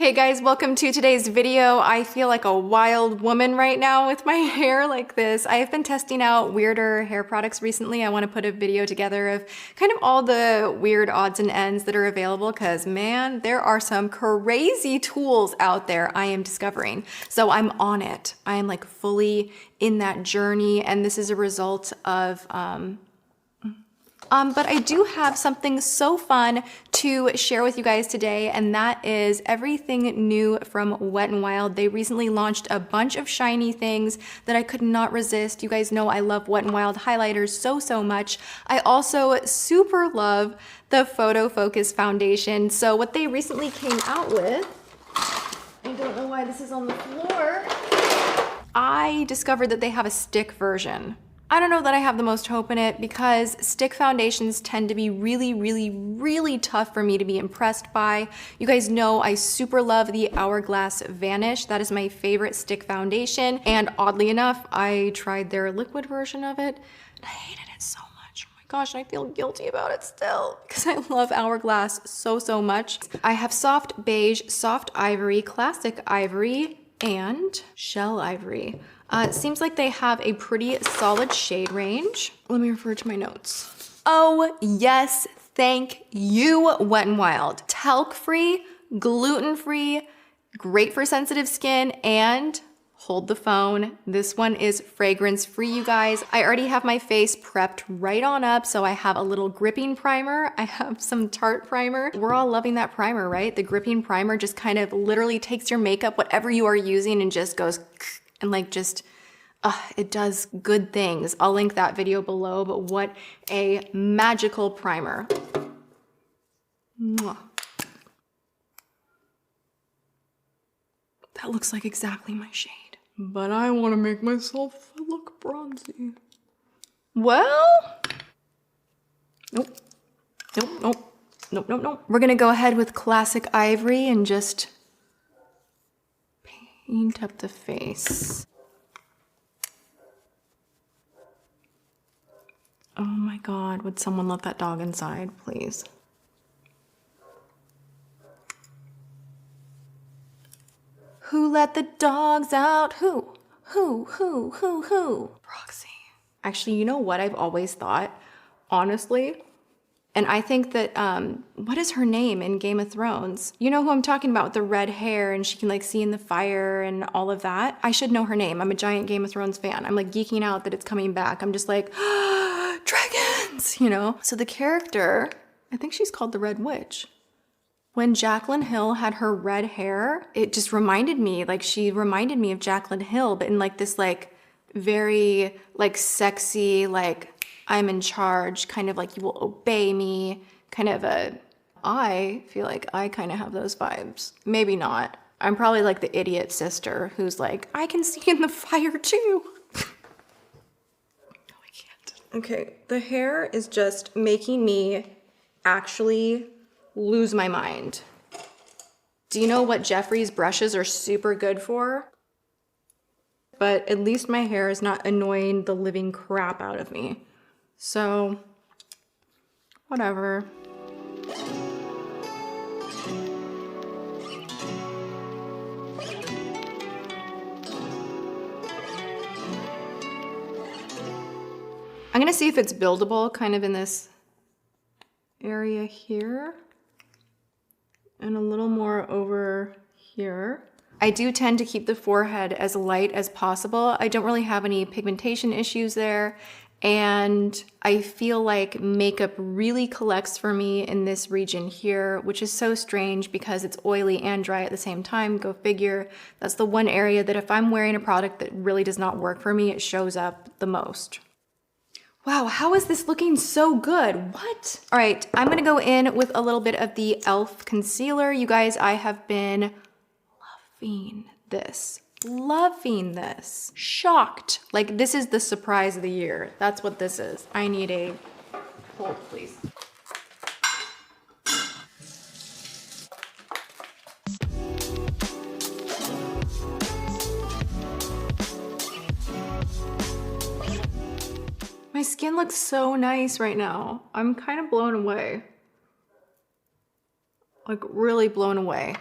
Hey guys, welcome to today's video. I feel like a wild woman right now with my hair like this. I have been testing out weirder hair products recently. I want to put a video together of kind of all the weird odds and ends that are available because man, there are some crazy tools out there I am discovering. So I'm on it. I am like fully in that journey, and this is a result of but I do have something so fun to share with you guys today, and that is everything new from Wet n Wild. They recently launched a bunch of shiny things that I could not resist. You guys know I love Wet n Wild highlighters so much. I also super love the Photo Focus foundation. So what they recently came out with, I don't know why this is on the floor. I discovered that they have a stick version. I don't know that I have the most hope in it because stick foundations tend to be really tough for me to be impressed by. You guys know I super love the Hourglass Vanish. That is my favorite stick foundation. And oddly enough, I tried their liquid version of it and I hated it so much. Oh my gosh, I feel guilty about it still because I love Hourglass so much. I have soft beige, soft ivory, classic ivory, and shell ivory. It seems like they have a pretty solid shade range. Let me refer to my notes. Oh yes, thank you, Wet n Wild. Talc-free, gluten-free, great for sensitive skin, and hold the phone. This one is fragrance-free, you guys. I already have my face prepped right on up, so I have a little gripping primer. I have some Tarte primer. We're all loving that primer, right? The gripping primer just kind of literally takes your makeup, whatever you are using, and just goes and like just, it does good things. I'll link that video below, but what a magical primer. Mwah. That looks like exactly my shade. But I want to make myself look bronzy. Well, nope. We're gonna go ahead with classic ivory and just paint up the face. Oh my God, would someone let that dog inside, please? Who let the dogs out? Who? Roxy. Actually, you know what I've always thought, honestly? And I think that, what is her name in Game of Thrones? You know who I'm talking about with the red hair and she can like see in the fire and all of that? I should know her name. I'm a giant Game of Thrones fan. I'm like geeking out that it's coming back. I'm just like, dragons, you know? So the character, I think she's called the Red Witch. When Jaclyn Hill had her red hair, it just reminded me, like she reminded me of Jaclyn Hill, but in like this like very like sexy, like I'm in charge, kind of like you will obey me, kind of I feel like I kind of have those vibes. Maybe not. I'm probably like the idiot sister who's like, I can see in the fire too. No, I can't. Okay, the hair is just making me actually lose my mind. Do you know what Jeffrey's brushes are super good for? But at least my hair is not annoying the living crap out of me. So, whatever. I'm gonna see if it's buildable kind of in this area here and a little more over here. I do tend to keep the forehead as light as possible. I don't really have any pigmentation issues there. And I feel like makeup really collects for me in this region here, which is so strange because it's oily and dry at the same time. Go figure. That's the one area that if I'm wearing a product that really does not work for me, it shows up the most. Wow, how is this looking so good? What? All right, I'm gonna go in with a little bit of the e.l.f. concealer. You guys, I have been loving this. Shocked. Like this is the surprise of the year. That's what this is. I need a hold, please. My skin looks so nice right now. I'm kind of blown away. Like really blown away.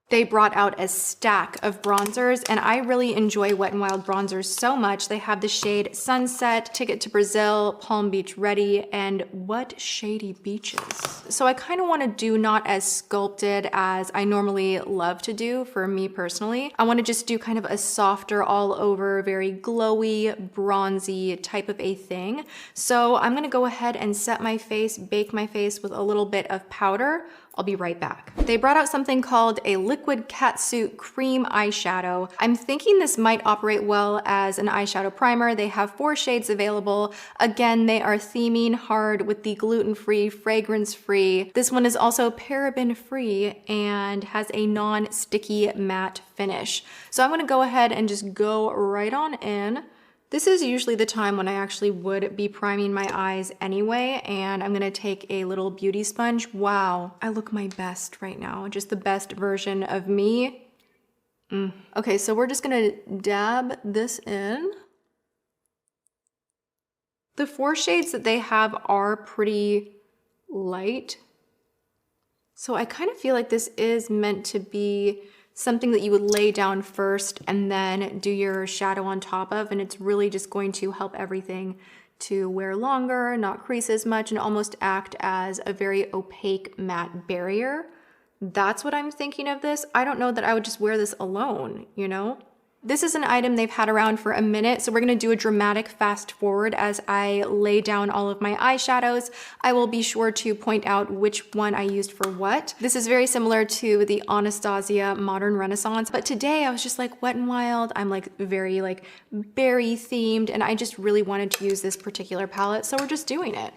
They brought out a stack of bronzers, and I really enjoy Wet n Wild bronzers so much. They have the shade Sunset, Ticket to Brazil, Palm Beach Ready, and What Shady Beaches. So I kind of want to do not as sculpted as I normally love to do for me personally. I want to just do kind of a softer all over, very glowy, bronzy type of a thing. So I'm going to go ahead and set my face, bake my face with a little bit of powder. I'll be right back. They brought out something called a liquid catsuit cream eyeshadow. I'm thinking this might operate well as an eyeshadow primer. They have 4 shades available. Again, they are theming hard with the gluten-free, fragrance-free. This one is also paraben-free and has a non-sticky matte finish. So I'm gonna go ahead and just go right on in. This is usually the time when I actually would be priming my eyes anyway, and I'm gonna take a little beauty sponge. Wow, I look my best right now, just the best version of me. Okay, so we're just gonna dab this in. The 4 shades that they have are pretty light, so I kind of feel like this is meant to be something that you would lay down first and then do your shadow on top of, and it's really just going to help everything to wear longer, not crease as much, and almost act as a very opaque matte barrier. That's what I'm thinking of this. I don't know that I would just wear this alone, you know? This is an item they've had around for a minute, so we're gonna do a dramatic fast forward as I lay down all of my eyeshadows. I will be sure to point out which one I used for what. This is very similar to the Anastasia Modern Renaissance, but today I was just like Wet n Wild. I'm like very like berry themed, and I just really wanted to use this particular palette, so we're just doing it.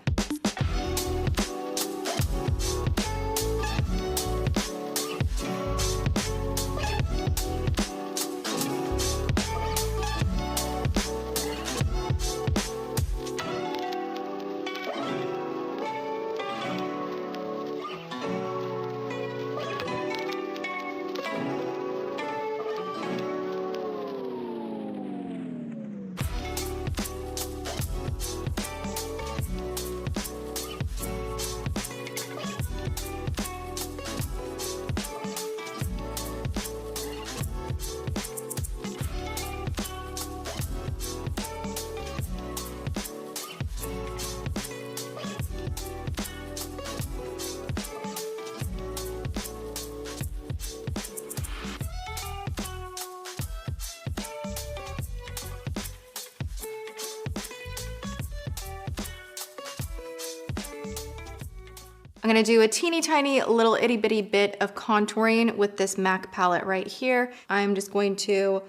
I'm gonna do a teeny tiny little itty bitty bit of contouring with this MAC palette right here. I'm just going to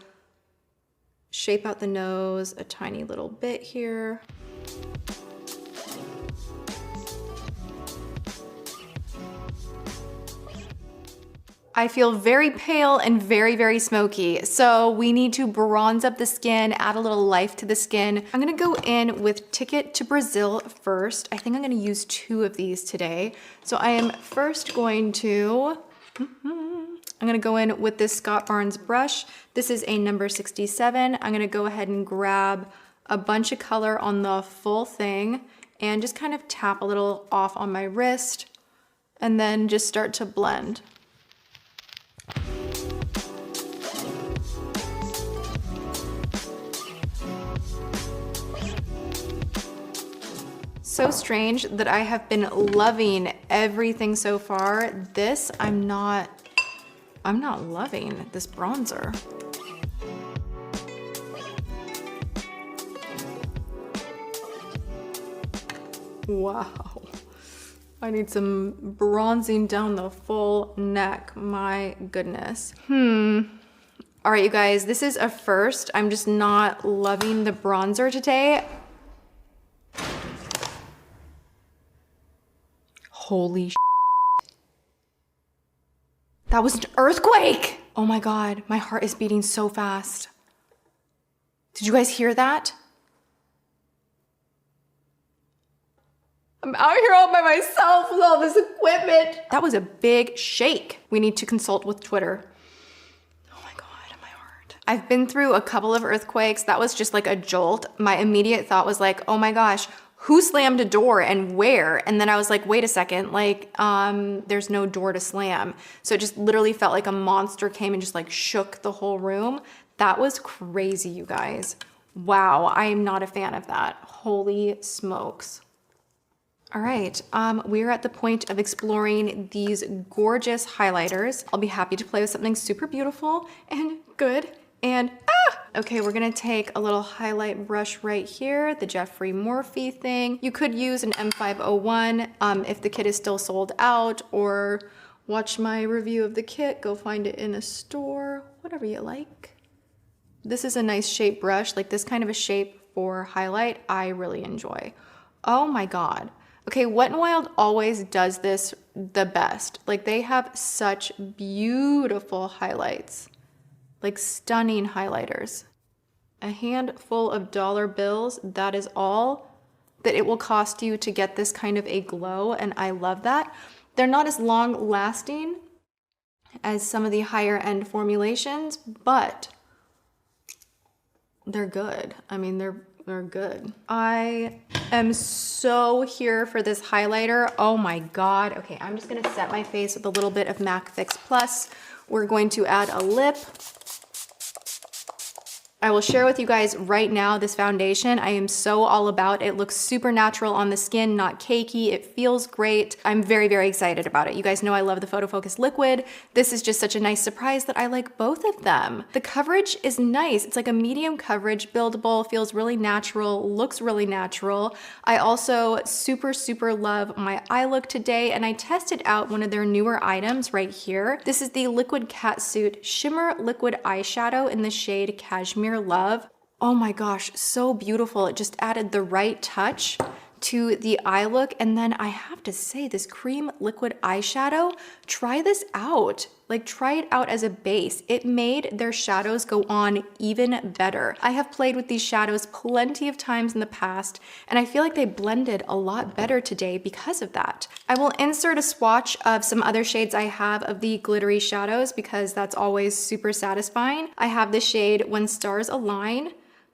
shape out the nose a tiny little bit here. I feel very pale and very, very smoky. So we need to bronze up the skin, add a little life to the skin. I'm gonna go in with Ticket to Brazil first. I think I'm gonna use 2 of these today. So I am first going to, I'm gonna go in with this Scott Barnes brush. This is a number 67. I'm gonna go ahead and grab a bunch of color on the full thing and just kind of tap a little off on my wrist and then just start to blend. So strange that I have been loving everything so far. This, I'm not loving this bronzer. Wow. I need some bronzing down the full neck, my goodness. All right, you guys, this is a first. I'm just not loving the bronzer today. Holy shit. That was an earthquake! Oh my God, my heart is beating so fast. Did you guys hear that? I'm out here all by myself with all this equipment. That was a big shake. We need to consult with Twitter. Oh my God, my heart. I've been through a couple of earthquakes. That was just like a jolt. My immediate thought was like, oh my gosh, who slammed a door and where? And then I was like, wait a second, like, there's no door to slam. So it just literally felt like a monster came and just like shook the whole room. That was crazy, you guys. Wow, I am not a fan of that. Holy smokes. All right, we're at the point of exploring these gorgeous highlighters. I'll be happy to play with something super beautiful and good and okay, we're gonna take a little highlight brush right here, the Jeffree Morphe thing. You could use an M501 if the kit is still sold out, or watch my review of the kit, go find it in a store, whatever you like. This is a nice shape brush, like this kind of a shape for highlight, I really enjoy. Oh my God. Okay, Wet n Wild always does this the best. Like they have such beautiful highlights, like stunning highlighters. A handful of dollar bills, that is all that it will cost you to get this kind of a glow, and I love that. They're not as long lasting as some of the higher end formulations, but they're good. I mean, they're good. I am so here for this highlighter. Oh my God. Okay, I'm just gonna set my face with a little bit of MAC Fix Plus. We're going to add a lip. I will share with you guys right now this foundation. I am so all about. It looks super natural on the skin, not cakey. It feels great. I'm very, very excited about it. You guys know I love the Photo Focus liquid. This is just such a nice surprise that I like both of them. The coverage is nice. It's like a medium coverage, buildable, feels really natural, looks really natural. I also super, super love my eye look today, and I tested out one of their newer items right here. This is the Liquid Catsuit Shimmer Liquid Eyeshadow in the shade Cashmere Love. Oh my gosh, so beautiful. It just added the right touch to the eye look. And then I have to say, this cream liquid eyeshadow, try this out. Like, try it out as a base. It made their shadows go on even better. I have played with these shadows plenty of times in the past, and I feel like they blended a lot better today because of that. I will insert a swatch of some other shades I have of the glittery shadows because that's always super satisfying. I have the shade When Stars Align,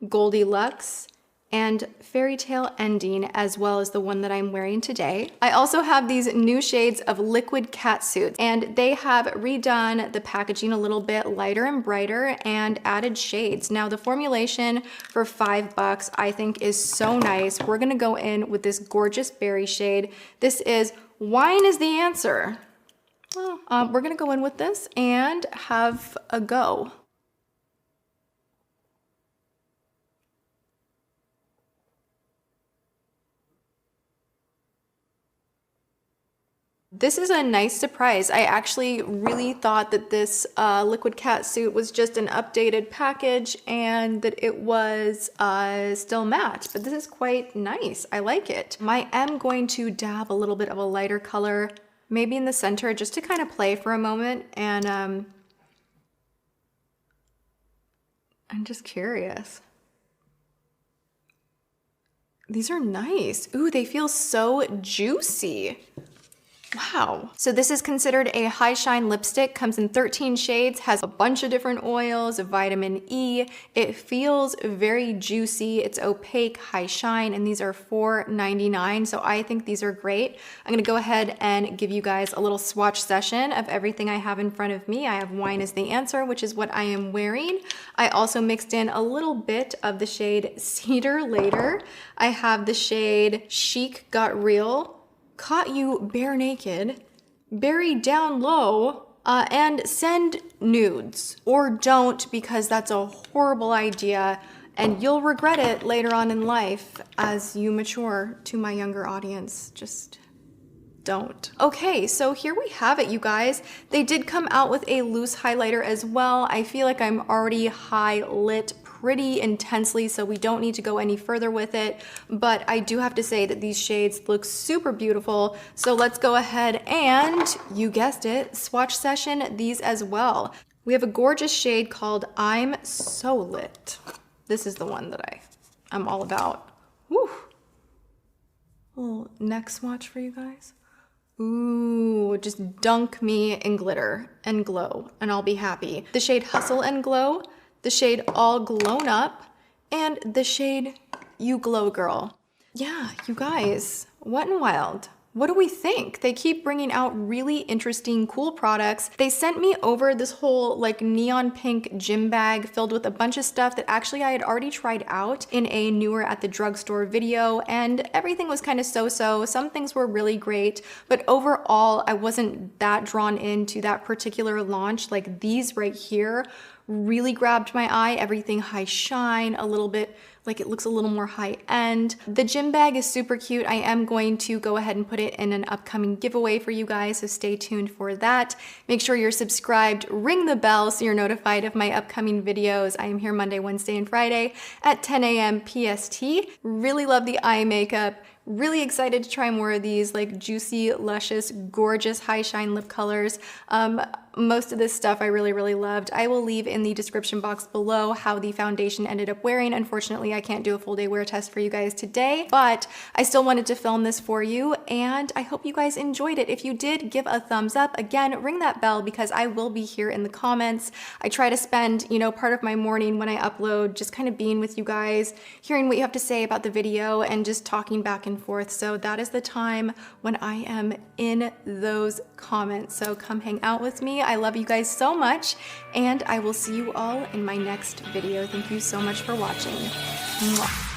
Goldilocks, and Fairy Tale Ending, as well as the one that I'm wearing today. I also have these new shades of Liquid Catsuit, and they have redone the packaging a little bit lighter and brighter and added shades. Now the formulation for $5 I think is so nice. We're gonna go in with this gorgeous berry shade. This is Wine is the Answer. Well, we're gonna go in with this and have a go. This is a nice surprise. I actually really thought that this Liquid Catsuit was just an updated package and that it was still matte, but this is quite nice. I like it. I am going to dab a little bit of a lighter color, maybe in the center, just to kind of play for a moment, and I'm just curious. These are nice. Ooh, they feel so juicy. Wow. So this is considered a high shine lipstick, comes in 13 shades, has a bunch of different oils, vitamin E. It feels very juicy. It's opaque, high shine, and these are $4.99. So I think these are great. I'm gonna go ahead and give you guys a little swatch session of everything I have in front of me. I have Wine is the Answer, which is what I am wearing. I also mixed in a little bit of the shade Cedar Later. I have the shade Chic Got Real, Caught You Bare Naked, Buried Down Low, and Send Nudes. Or don't, because that's a horrible idea and you'll regret it later on in life as you mature. To my younger audience, just don't. Okay, so here we have it, you guys. They did come out with a loose highlighter as well. I feel like I'm already high lit pretty intensely, so we don't need to go any further with it, but I do have to say that these shades look super beautiful. So let's go ahead and, you guessed it, swatch session these as well. We have a gorgeous shade called I'm So Lit. This is the one that I'm all about. Woo! Little neck swatch for you guys. Ooh, just dunk me in glitter and glow, and I'll be happy. The shade Hustle and Glow, the shade All Glown Up, and the shade You Glow Girl. Yeah, you guys, Wet n Wild. What do we think? They keep bringing out really interesting, cool products. They sent me over this whole like neon pink gym bag filled with a bunch of stuff that actually I had already tried out in a newer at the drugstore video, and everything was kind of so-so. Some things were really great, but overall, I wasn't that drawn into that particular launch. Like these right here really grabbed my eye. Everything high shine, a little bit like it looks a little more high end. The gym bag is super cute. I am going to go ahead and put it in an upcoming giveaway for you guys, so stay tuned for that. Make sure you're subscribed, ring the bell so you're notified of my upcoming videos. I am here Monday, Wednesday, and Friday at 10 a.m. PST. Really love the eye makeup. Really excited to try more of these like juicy, luscious, gorgeous high shine lip colors. Most of this stuff I really loved. I will leave in the description box below how the foundation ended up wearing. Unfortunately, I can't do a full day wear test for you guys today, but I still wanted to film this for you, and I hope you guys enjoyed it. If you did, give a thumbs up. Again, ring that bell because I will be here in the comments. I try to spend, part of my morning when I upload just kind of being with you guys, hearing what you have to say about the video and just talking back and forth. So that is the time when I am in those comments. So come hang out with me. I love you guys so much, and I will see you all in my next video. Thank you so much for watching. Mwah.